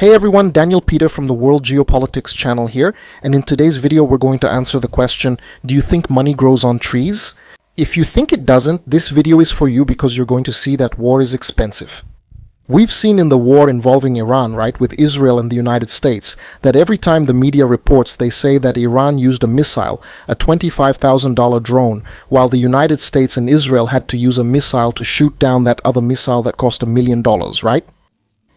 Hey everyone, Daniel Peter from the World Geopolitics channel here, and in today's video we're going to answer the question, do you think money grows on trees? If you think it doesn't, this video is for you because you're going to see that war is expensive. We've seen in the war involving Iran, right, with Israel and the United States, that every time the media reports they say that Iran used a missile, a $25,000 drone, while the United States and Israel had to use a missile to shoot down that other missile that cost $1 million, right?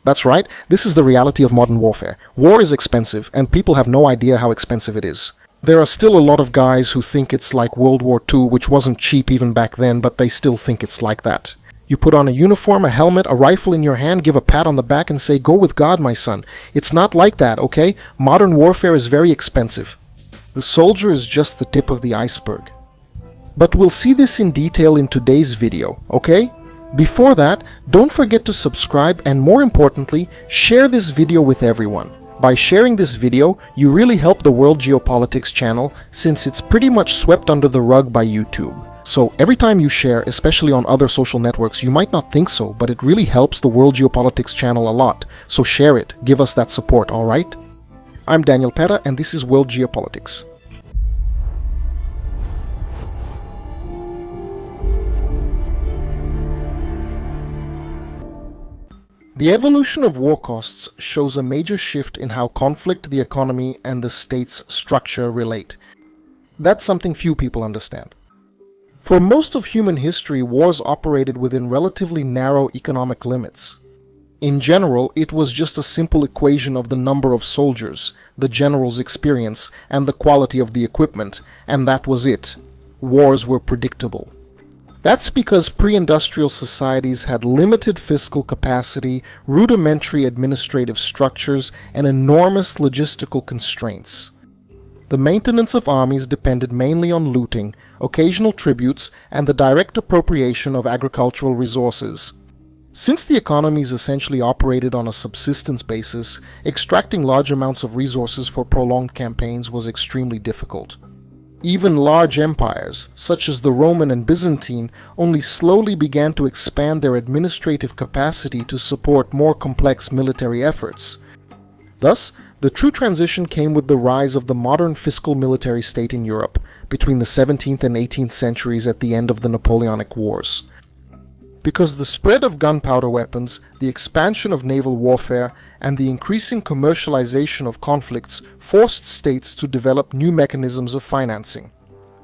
That's right, this is the reality of modern warfare. War is expensive, and people have no idea how expensive it is. There are still a lot of guys who think it's like World War II, which wasn't cheap even back then, but they still think it's like that. You put on a uniform, a helmet, a rifle in your hand, give a pat on the back and say, "Go with God, my son." It's not like that, okay? Modern warfare is very expensive. The soldier is just the tip of the iceberg. But we'll see this in detail in today's video, okay? Before that, don't forget to subscribe and, more importantly, share this video with everyone. By sharing this video, you really help the World Geopolitics channel since it's pretty much swept under the rug by YouTube. So every time you share, especially on other social networks, you might not think so, but it really helps the World Geopolitics channel a lot. So share it, give us that support, alright? I'm Daniel Peter and this is World Geopolitics. The evolution of war costs shows a major shift in how conflict, the economy, and the state's structure relate. That's something few people understand. For most of human history, wars operated within relatively narrow economic limits. In general, it was just a simple equation of the number of soldiers, the general's experience, and the quality of the equipment, and that was it. Wars were predictable. That's because pre-industrial societies had limited fiscal capacity, rudimentary administrative structures, and enormous logistical constraints. The maintenance of armies depended mainly on looting, occasional tributes, and the direct appropriation of agricultural resources. Since the economies essentially operated on a subsistence basis, extracting large amounts of resources for prolonged campaigns was extremely difficult. Even large empires, such as the Roman and Byzantine, only slowly began to expand their administrative capacity to support more complex military efforts. Thus, the true transition came with the rise of the modern fiscal military state in Europe between the 17th and 18th centuries at the end of the Napoleonic Wars. Because the spread of gunpowder weapons, the expansion of naval warfare, and the increasing commercialization of conflicts forced states to develop new mechanisms of financing.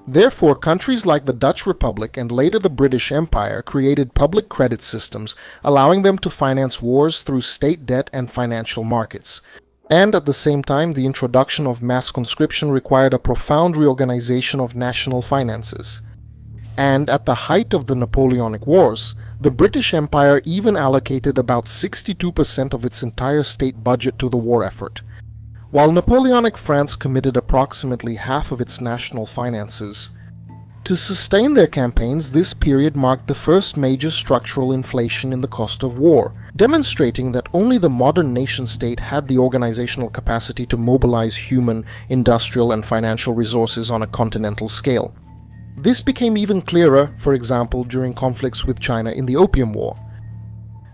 Therefore, countries like the Dutch Republic and later the British Empire created public credit systems, allowing them to finance wars through state debt and financial markets. And at the same time, the introduction of mass conscription required a profound reorganization of national finances. And at the height of the Napoleonic Wars, the British Empire even allocated about 62% of its entire state budget to the war effort, while Napoleonic France committed approximately half of its national finances. To sustain their campaigns, this period marked the first major structural inflation in the cost of war, demonstrating that only the modern nation-state had the organizational capacity to mobilize human, industrial, and financial resources on a continental scale. This became even clearer, for example, during conflicts with China in the Opium War.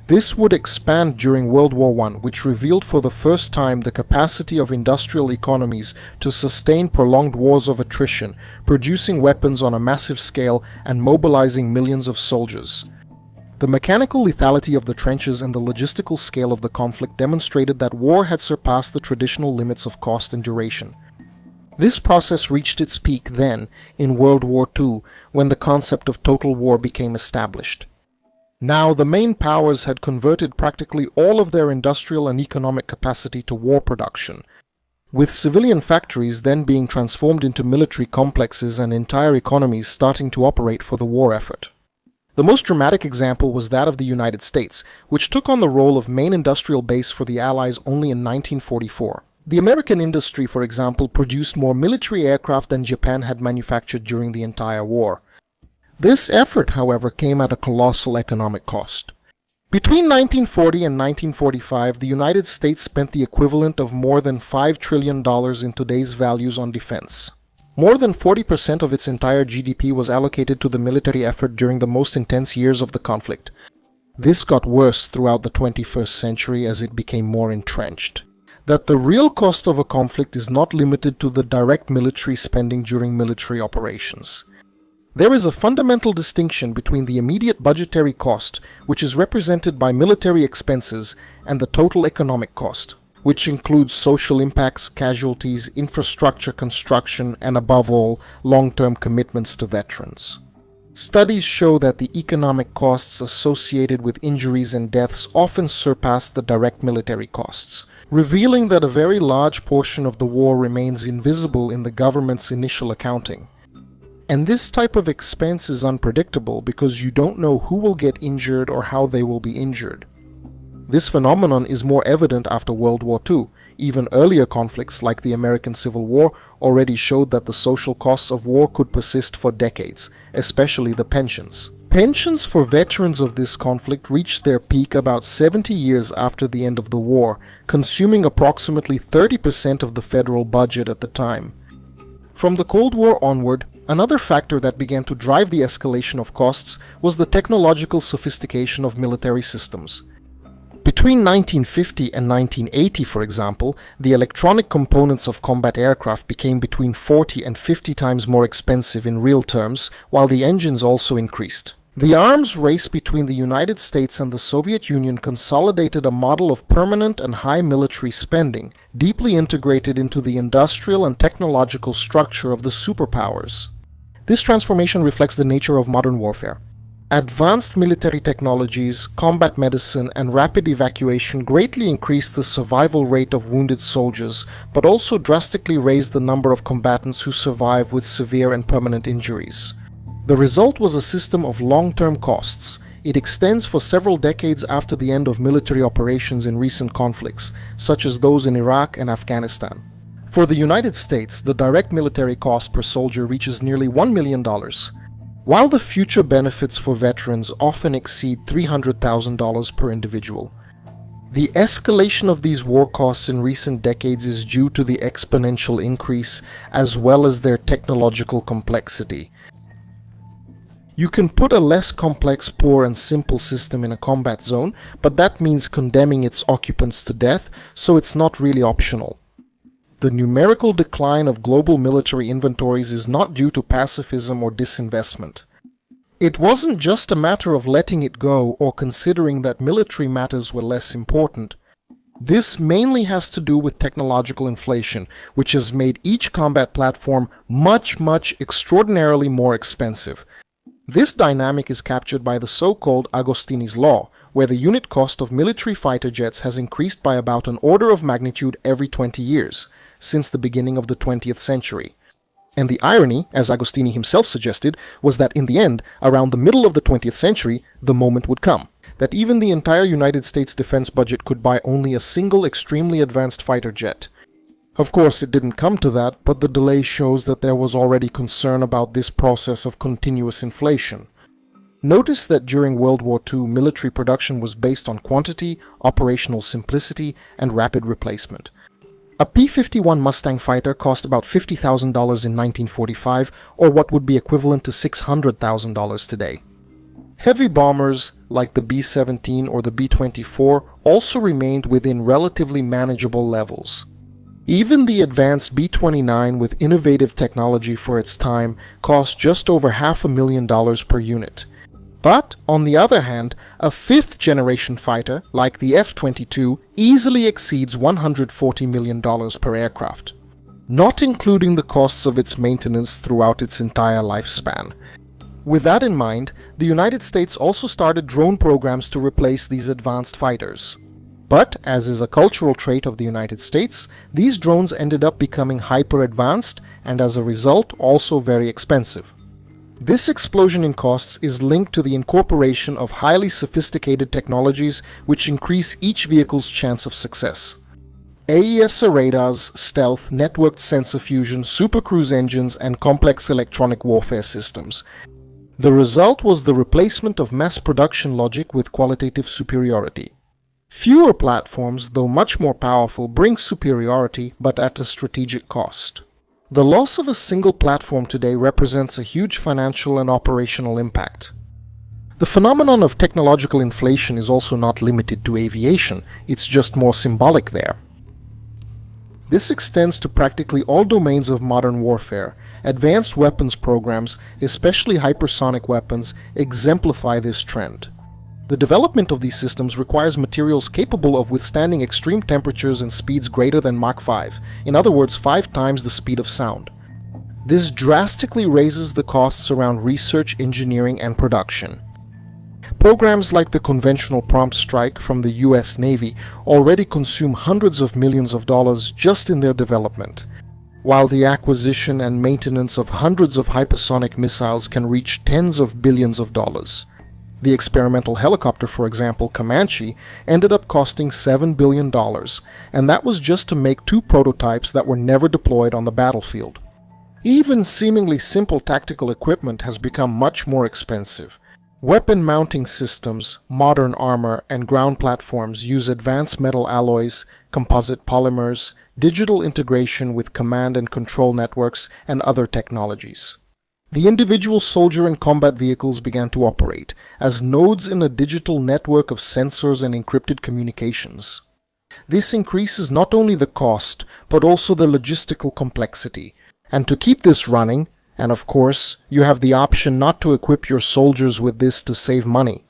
This would expand during World War I, which revealed for the first time the capacity of industrial economies to sustain prolonged wars of attrition, producing weapons on a massive scale and mobilizing millions of soldiers. The mechanical lethality of the trenches and the logistical scale of the conflict demonstrated that war had surpassed the traditional limits of cost and duration. This process reached its peak then, in World War II, when the concept of total war became established. Now, the main powers had converted practically all of their industrial and economic capacity to war production, with civilian factories then being transformed into military complexes and entire economies starting to operate for the war effort. The most dramatic example was that of the United States, which took on the role of main industrial base for the Allies only in 1944. The American industry, for example, produced more military aircraft than Japan had manufactured during the entire war. This effort, however, came at a colossal economic cost. Between 1940 and 1945, the United States spent the equivalent of more than $5 trillion in today's values on defense. More than 40% of its entire GDP was allocated to the military effort during the most intense years of the conflict. This got worse throughout the 21st century as it became more entrenched. That the real cost of a conflict is not limited to the direct military spending during military operations. There is a fundamental distinction between the immediate budgetary cost, which is represented by military expenses, and the total economic cost, which includes social impacts, casualties, infrastructure construction, and above all, long-term commitments to veterans. Studies show that the economic costs associated with injuries and deaths often surpass the direct military costs, revealing that a very large portion of the war remains invisible in the government's initial accounting. And this type of expense is unpredictable because you don't know who will get injured or how they will be injured. This phenomenon is more evident after World War II. Even earlier conflicts like the American Civil War already showed that the social costs of war could persist for decades, especially the pensions. Pensions for veterans of this conflict reached their peak about 70 years after the end of the war, consuming approximately 30% of the federal budget at the time. From the Cold War onward, another factor that began to drive the escalation of costs was the technological sophistication of military systems. Between 1950 and 1980, for example, the electronic components of combat aircraft became between 40 and 50 times more expensive in real terms, while the engines also increased. The arms race between the United States and the Soviet Union consolidated a model of permanent and high military spending, deeply integrated into the industrial and technological structure of the superpowers. This transformation reflects the nature of modern warfare. Advanced military technologies, combat medicine, and rapid evacuation greatly increased the survival rate of wounded soldiers, but also drastically raised the number of combatants who survive with severe and permanent injuries. The result was a system of long-term costs. It extends for several decades after the end of military operations in recent conflicts, such as those in Iraq and Afghanistan. For the United States, the direct military cost per soldier reaches nearly $1 million. While the future benefits for veterans often exceed $300,000 per individual. The escalation of these war costs in recent decades is due to the exponential increase as well as their technological complexity. You can put a less complex, poor, and simple system in a combat zone, but that means condemning its occupants to death, so it's not really optional. The numerical decline of global military inventories is not due to pacifism or disinvestment. It wasn't just a matter of letting it go or considering that military matters were less important. This mainly has to do with technological inflation, which has made each combat platform much extraordinarily more expensive. This dynamic is captured by the so-called Agostini's Law, where the unit cost of military fighter jets has increased by about an order of magnitude every 20 years, since the beginning of the 20th century. And the irony, as Agostini himself suggested, was that in the end, around the middle of the 20th century, the moment would come, that even the entire United States defense budget could buy only a single extremely advanced fighter jet. Of course, it didn't come to that, but the delay shows that there was already concern about this process of continuous inflation. Notice that during World War II, military production was based on quantity, operational simplicity, and rapid replacement. A P-51 Mustang fighter cost about $50,000 in 1945, or what would be equivalent to $600,000 today. Heavy bombers, like the B-17 or the B-24, also remained within relatively manageable levels. Even the advanced B-29 with innovative technology for its time cost just over $500,000 per unit. But, on the other hand, a fifth-generation fighter, like the F-22, easily exceeds $140 million per aircraft, not including the costs of its maintenance throughout its entire lifespan. With that in mind, the United States also started drone programs to replace these advanced fighters. But, as is a cultural trait of the United States, these drones ended up becoming hyper-advanced and as a result also very expensive. This explosion in costs is linked to the incorporation of highly sophisticated technologies which increase each vehicle's chance of success. AESA radars, stealth, networked sensor fusion, supercruise engines, and complex electronic warfare systems. The result was the replacement of mass production logic with qualitative superiority. Fewer platforms, though much more powerful, bring superiority, but at a strategic cost. The loss of a single platform today represents a huge financial and operational impact. The phenomenon of technological inflation is also not limited to aviation, it's just more symbolic there. This extends to practically all domains of modern warfare. Advanced weapons programs, especially hypersonic weapons, exemplify this trend. The development of these systems requires materials capable of withstanding extreme temperatures and speeds greater than Mach 5, in other words 5 times the speed of sound. This drastically raises the costs around research, engineering, and production. Programs like the Conventional Prompt Strike from the US Navy already consume hundreds of millions of dollars just in their development, while the acquisition and maintenance of hundreds of hypersonic missiles can reach tens of billions of dollars. The experimental helicopter, for example, Comanche, ended up costing $7 billion, and that was just to make 2 prototypes that were never deployed on the battlefield. Even seemingly simple tactical equipment has become much more expensive. Weapon mounting systems, modern armor, and ground platforms use advanced metal alloys, composite polymers, digital integration with command and control networks, and other technologies. The individual soldier and combat vehicles began to operate as nodes in a digital network of sensors and encrypted communications. This increases not only the cost, but also the logistical complexity. And to keep this running, and of course, you have the option not to equip your soldiers with this to save money.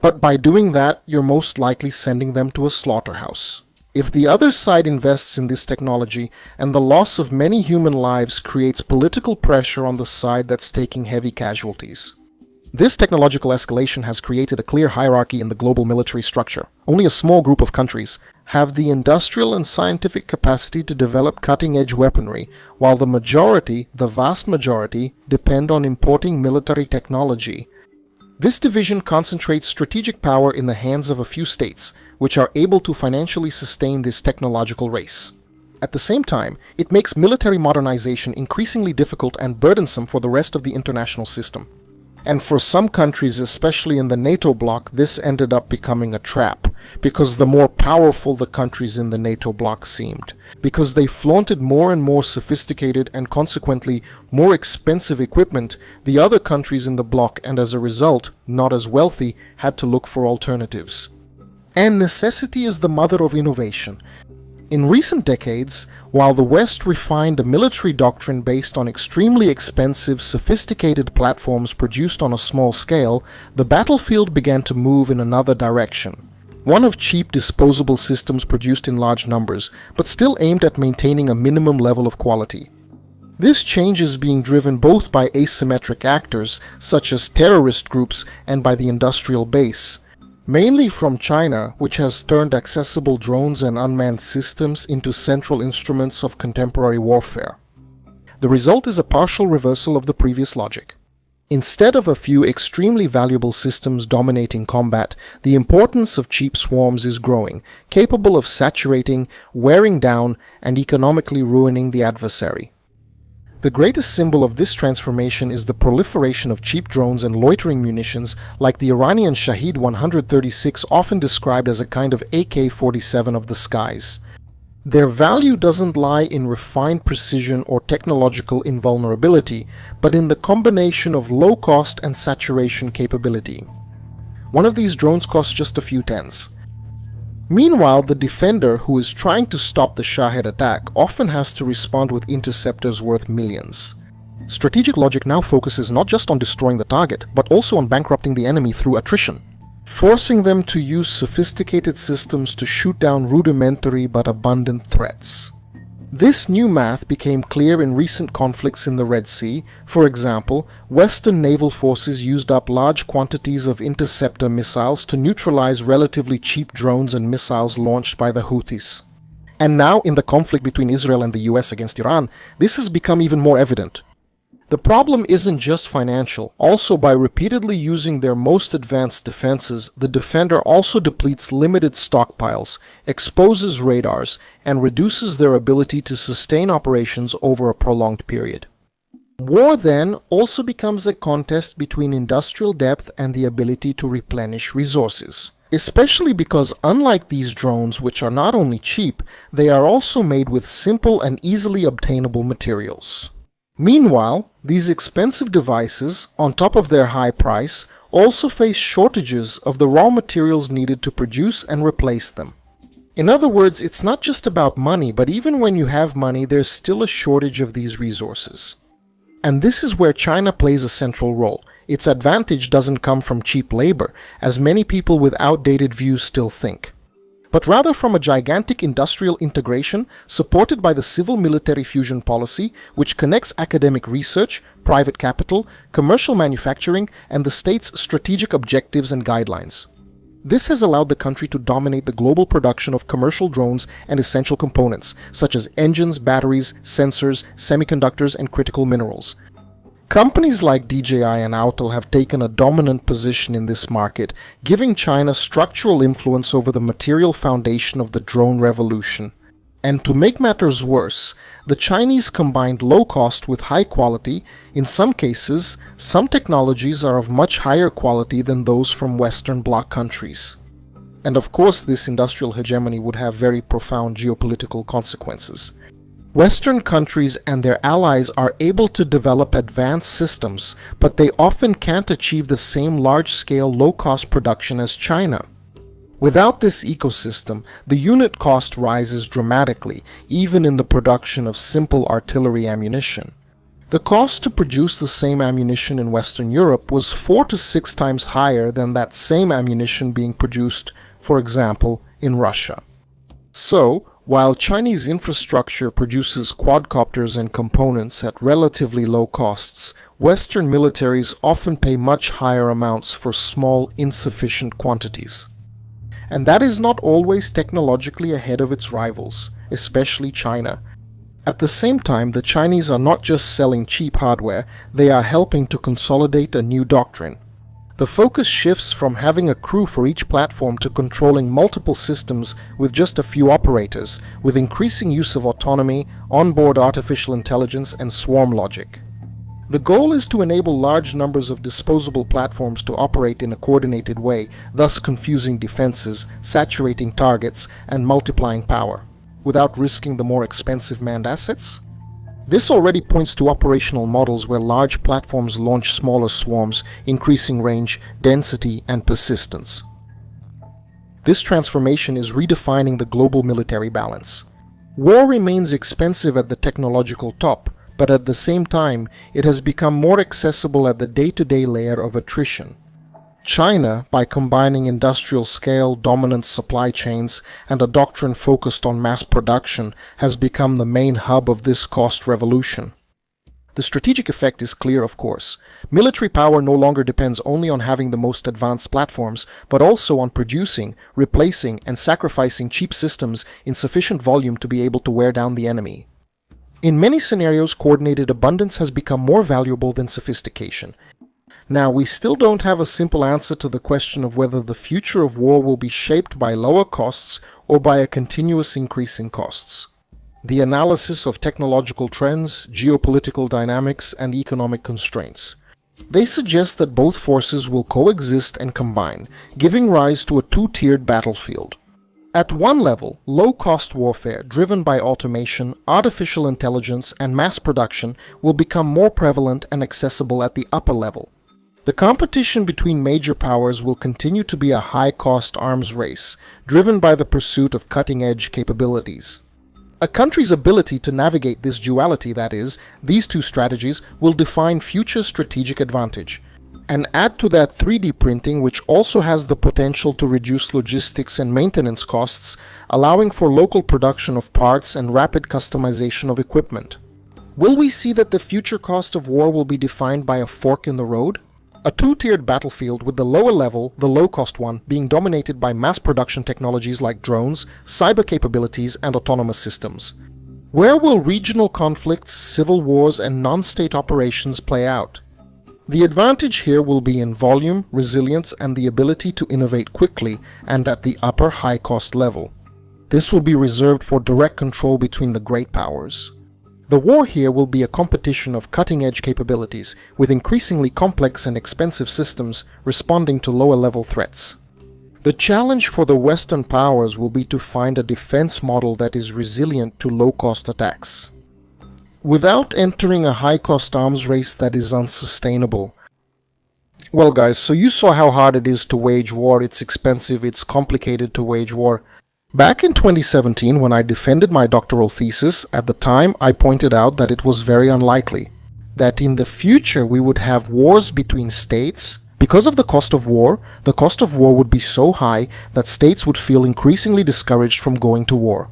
But by doing that, you're most likely sending them to a slaughterhouse. If the other side invests in this technology, and the loss of many human lives creates political pressure on the side that's taking heavy casualties. This technological escalation has created a clear hierarchy in the global military structure. Only a small group of countries have the industrial and scientific capacity to develop cutting-edge weaponry, while the majority, the vast majority, depend on importing military technology. This division concentrates strategic power in the hands of a few states, which are able to financially sustain this technological race. At the same time, it makes military modernization increasingly difficult and burdensome for the rest of the international system. And for some countries, especially in the NATO bloc, this ended up becoming a trap, because the more powerful the countries in the NATO bloc seemed, because they flaunted more and more sophisticated and consequently more expensive equipment, the other countries in the bloc, and as a result, not as wealthy, had to look for alternatives. And necessity is the mother of innovation. In recent decades, while the West refined a military doctrine based on extremely expensive, sophisticated platforms produced on a small scale, the battlefield began to move in another direction. One of cheap, disposable systems produced in large numbers, but still aimed at maintaining a minimum level of quality. This change is being driven both by asymmetric actors, such as terrorist groups, and by the industrial base. Mainly from China, which has turned accessible drones and unmanned systems into central instruments of contemporary warfare. The result is a partial reversal of the previous logic. Instead of a few extremely valuable systems dominating combat, the importance of cheap swarms is growing, capable of saturating, wearing down, and economically ruining the adversary. The greatest symbol of this transformation is the proliferation of cheap drones and loitering munitions like the Iranian Shahed 136, often described as a kind of AK-47 of the skies. Their value doesn't lie in refined precision or technological invulnerability, but in the combination of low cost and saturation capability. One of these drones costs just a few tens. Meanwhile, the defender who is trying to stop the Shahed attack often has to respond with interceptors worth millions. Strategic logic now focuses not just on destroying the target, but also on bankrupting the enemy through attrition, forcing them to use sophisticated systems to shoot down rudimentary but abundant threats. This new math became clear in recent conflicts in the Red Sea. For example, Western naval forces used up large quantities of interceptor missiles to neutralize relatively cheap drones and missiles launched by the Houthis. And now, in the conflict between Israel and the US against Iran, this has become even more evident. The problem isn't just financial. Also, by repeatedly using their most advanced defenses, the defender also depletes limited stockpiles, exposes radars, and reduces their ability to sustain operations over a prolonged period. War then also becomes a contest between industrial depth and the ability to replenish resources. Especially because unlike these drones, which are not only cheap, they are also made with simple and easily obtainable materials. Meanwhile, these expensive devices, on top of their high price, also face shortages of the raw materials needed to produce and replace them. In other words, it's not just about money, but even when you have money, there's still a shortage of these resources. And this is where China plays a central role. Its advantage doesn't come from cheap labor, as many people with outdated views still think, but rather from a gigantic industrial integration supported by the civil-military fusion policy, which connects academic research, private capital, commercial manufacturing, and the state's strategic objectives and guidelines. This has allowed the country to dominate the global production of commercial drones and essential components, such as engines, batteries, sensors, semiconductors, and critical minerals. Companies like DJI and Autel have taken a dominant position in this market, giving China structural influence over the material foundation of the drone revolution. And to make matters worse, the Chinese combined low cost with high quality. In some cases, some technologies are of much higher quality than those from Western bloc countries. And of course, this industrial hegemony would have very profound geopolitical consequences. Western countries and their allies are able to develop advanced systems, but they often can't achieve the same large-scale, low-cost production as China. Without this ecosystem, the unit cost rises dramatically, even in the production of simple artillery ammunition. The cost to produce the same ammunition in Western Europe was 4 to 6 times higher than that same ammunition being produced, for example, in Russia. So, while Chinese infrastructure produces quadcopters and components at relatively low costs, Western militaries often pay much higher amounts for small, insufficient quantities. And that is not always technologically ahead of its rivals, especially China. At the same time, the Chinese are not just selling cheap hardware, they are helping to consolidate a new doctrine. The focus shifts from having a crew for each platform to controlling multiple systems with just a few operators, with increasing use of autonomy, onboard artificial intelligence, and swarm logic. The goal is to enable large numbers of disposable platforms to operate in a coordinated way, thus confusing defenses, saturating targets, and multiplying power, without risking the more expensive manned assets. This already points to operational models where large platforms launch smaller swarms, increasing range, density, and persistence. This transformation is redefining the global military balance. War remains expensive at the technological top, but at the same time, it has become more accessible at the day-to-day layer of attrition. China, by combining industrial-scale dominant supply chains and a doctrine focused on mass production, has become the main hub of this cost revolution. The strategic effect is clear, of course. Military power no longer depends only on having the most advanced platforms, but also on producing, replacing, and sacrificing cheap systems in sufficient volume to be able to wear down the enemy. In many scenarios, coordinated abundance has become more valuable than sophistication. Now, we still don't have a simple answer to the question of whether the future of war will be shaped by lower costs or by a continuous increase in costs. The analysis of technological trends, geopolitical dynamics, and economic constraints. They suggest that both forces will coexist and combine, giving rise to a two-tiered battlefield. At one level, low-cost warfare driven by automation, artificial intelligence, and mass production will become more prevalent and accessible at the upper level. The competition between major powers will continue to be a high-cost arms race, driven by the pursuit of cutting-edge capabilities. A country's ability to navigate this duality, that is, these two strategies, will define future strategic advantage. And add to that 3D printing, which also has the potential to reduce logistics and maintenance costs, allowing for local production of parts and rapid customization of equipment. Will we see that the future cost of war will be defined by a fork in the road? A two-tiered battlefield with the lower level, the low-cost one, being dominated by mass production technologies like drones, cyber capabilities, and autonomous systems. Where will regional conflicts, civil wars, and non-state operations play out? The advantage here will be in volume, resilience, and the ability to innovate quickly and at the upper high-cost level. This will be reserved for direct control between the great powers. The war here will be a competition of cutting-edge capabilities, with increasingly complex and expensive systems responding to lower-level threats. The challenge for the Western powers will be to find a defense model that is resilient to low-cost attacks, without entering a high-cost arms race that is unsustainable. Well guys, so you saw how hard it is to wage war. It's expensive, it's complicated to wage war. Back in 2017, when I defended my doctoral thesis, at the time I pointed out that it was very unlikely that in the future we would have wars between states. Because of the cost of war would be so high that states would feel increasingly discouraged from going to war.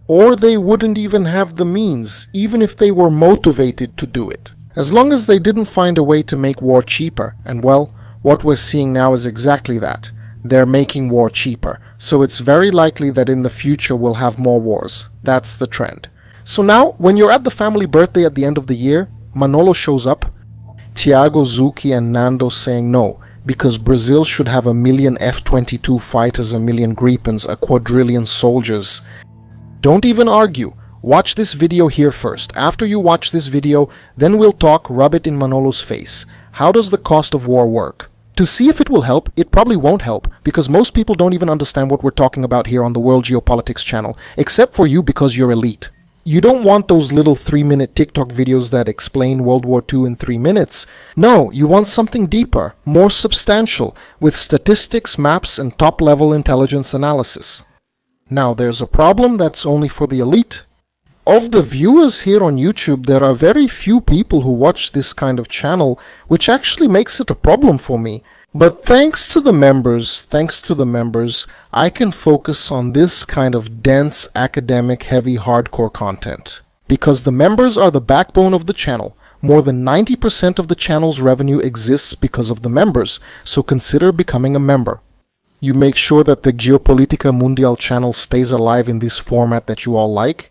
Or they wouldn't even have the means, even if they were motivated to do it. As long as they didn't find a way to make war cheaper, and well, what we're seeing now is exactly that. They're making war cheaper, so it's very likely that in the future we'll have more wars. That's the trend. So now, when you're at the family birthday at the end of the year, Manolo shows up, Thiago, Zuki and Nando saying no, because Brazil should have 1 million F-22 fighters, 1 million Gripens, a quadrillion soldiers. Don't even argue. Watch this video here first. After you watch this video, then we'll talk, rub it in Manolo's face. How does the cost of war work? To see if it will help, it probably won't help, because most people don't even understand what we're talking about here on the World Geopolitics channel, except for you because you're elite. You don't want those little 3-minute TikTok videos that explain World War II in 3 minutes. No, you want something deeper, more substantial, with statistics, maps, and top-level intelligence analysis. Now, there's a problem that's only for the elite. Of the viewers here on YouTube, there are very few people who watch this kind of channel, which actually makes it a problem for me. But thanks to the members, I can focus on this kind of dense, academic, heavy, hardcore content. Because the members are the backbone of the channel. More than 90% of the channel's revenue exists because of the members, so consider becoming a member. You make sure that the Geopolitica Mundial channel stays alive in this format that you all like.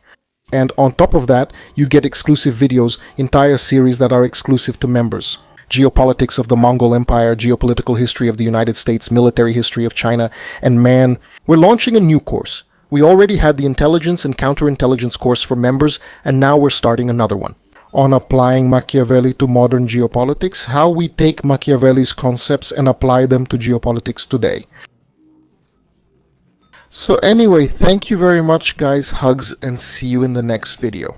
And on top of that, you get exclusive videos, entire series that are exclusive to members. Geopolitics of the Mongol Empire, geopolitical history of the United States, military history of China, and man, we're launching a new course. We already had the intelligence and counterintelligence course for members, and now we're starting another one. On applying Machiavelli to modern geopolitics, how we take Machiavelli's concepts and apply them to geopolitics today. So anyway, thank you very much guys, hugs, and see you in the next video.